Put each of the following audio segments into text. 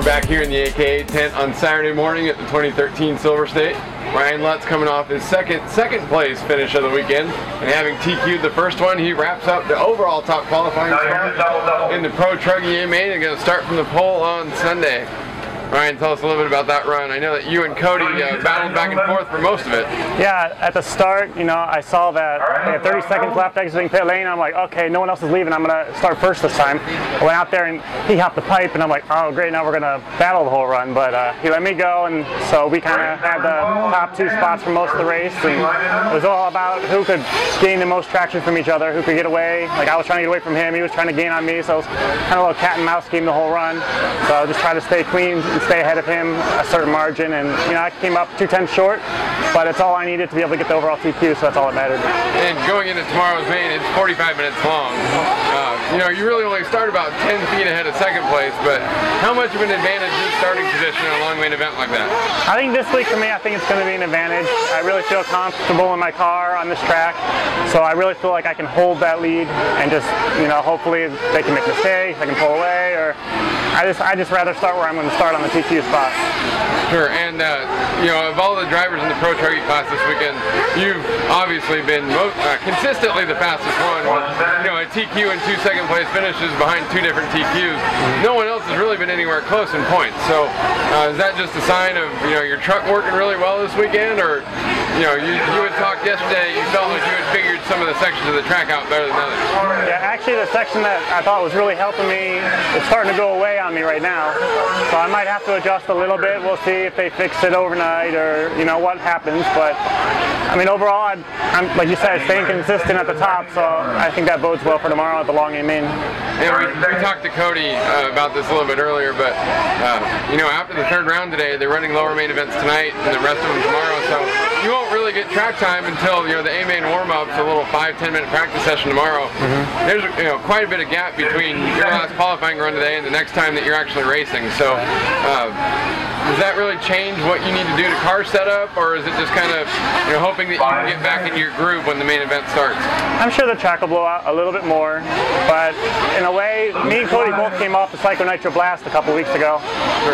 We're back here in the AKA tent on Saturday morning at the 2013 Silver State. Ryan Lutz coming off his second place finish of the weekend, and having TQ'd the first one, he wraps up the overall top qualifying spot in the Pro Truck EA main and going to start from the pole on Sunday. Ryan, tell us a little bit about that run. I know that you and Cody battled back and forth for most of it. Yeah, at the start, you know, I saw that I had 30 seconds left exiting pit lane. I'm like, okay, no one else is leaving. I'm going to start first this time. I went out there and he hopped the pipe, and I'm like, oh, great, now we're going to battle the whole run. But he let me go, and so we kind of had the top 2 spots for most of the race. And it was all about who could gain the most traction from each other, who could get away. Like, I was trying to get away from him. He was trying to gain on me. So it was kind of a little cat and mouse game the whole run. So I just tried to stay clean and stay ahead of him a certain margin, and you know, I came up 2/10 short, but it's all I needed to be able to get the overall TQ, so that's all that mattered. And going into tomorrow's main, it's 45 minutes long. You know, you really only start about 10 feet ahead of second place, but how much of an advantage is starting position in a long main event like that? I think this week for me, I think it's going to be an advantage. I really feel comfortable in my car on this track, so I really feel like I can hold that lead and just, you know, hopefully they can make mistakes, I can pull away, or I just rather start where I'm going to start on the TQ spot. Sure, and you know, of all the drivers in the Pro Trucking class this weekend, you've obviously been consistently the fastest one. You know, a TQ and 2 second place finishes behind 2 different TQs. No one else has really been anywhere close in points. So is that just a sign of, you know, your truck working really well this weekend, or you know, you had talked yesterday, you felt like you had figured some of the sections of the track out better than others? Yeah, actually the section that I thought was really helping me is starting to go away on me right now. So I might have to adjust a little bit. We'll see if they fix it overnight, or you know what happens. But I mean, overall, I'm like you said, staying consistent at the top. So I think that bodes well for tomorrow at the long game main. Yeah, we talked to Cody about this a little bit earlier, but you know, after the 3rd round today, they're running lower main events tonight and the rest of them tomorrow. So you won't really get track time until, you know, the A main warm-ups, a little 5-10 minute practice session tomorrow. There's, you know, quite a bit of gap between your last qualifying run today and the next time that you're actually racing. So does that really change what you need to do to car setup, or is it just kind of, you know, hoping that you can get back into your groove when the main event starts? I'm sure the track will blow out a little bit more, but in a way, me and Cody both came off the Nitro Blast a couple weeks ago,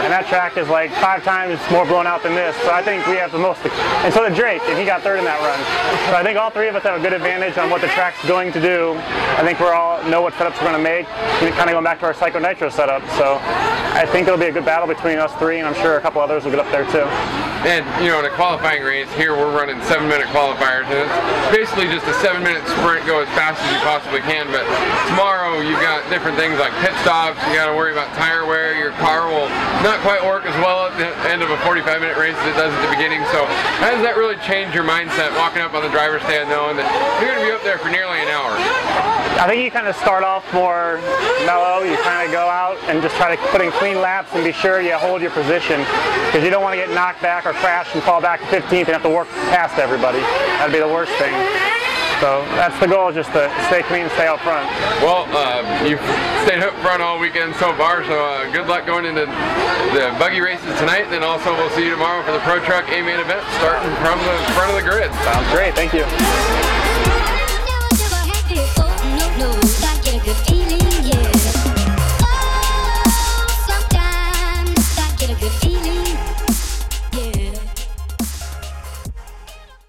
and that track is like 5 times more blown out than this, so I think we have the most, and so did Drake, and he got 3rd in that run. So I think all 3 of us have a good advantage on what the track's going to do. I think we all know what setups we're going to make, kind of going back to our Nitro setup, so I think it'll be a good battle between us 3, and I'm sure a couple others will get up there too. And you know, in a qualifying race, here we're running 7-minute qualifiers, and it's basically just a 7-minute sprint, go as fast as you possibly can. But tomorrow you've got different things like pit stops, you got to worry about tire wear, your car will not quite work as well at the end of a 45-minute race as it does at the beginning. So how does that really change your mindset walking up on the driver's stand knowing that you're going to be up there for nearly an hour? I think you kind of start off more mellow. You kind of go out and just try to put in clean laps and be sure you hold your position, because you don't want to get knocked back or crash and fall back to 15th and have to work past everybody. That'd be the worst thing. So that's the goal, just to stay clean and stay out front. Well, you've stayed up front all weekend so far, so good luck going into the buggy races tonight, and then also we'll see you tomorrow for the Pro Truck A main event starting from the front of the grid. Sounds great, thank you. Feeling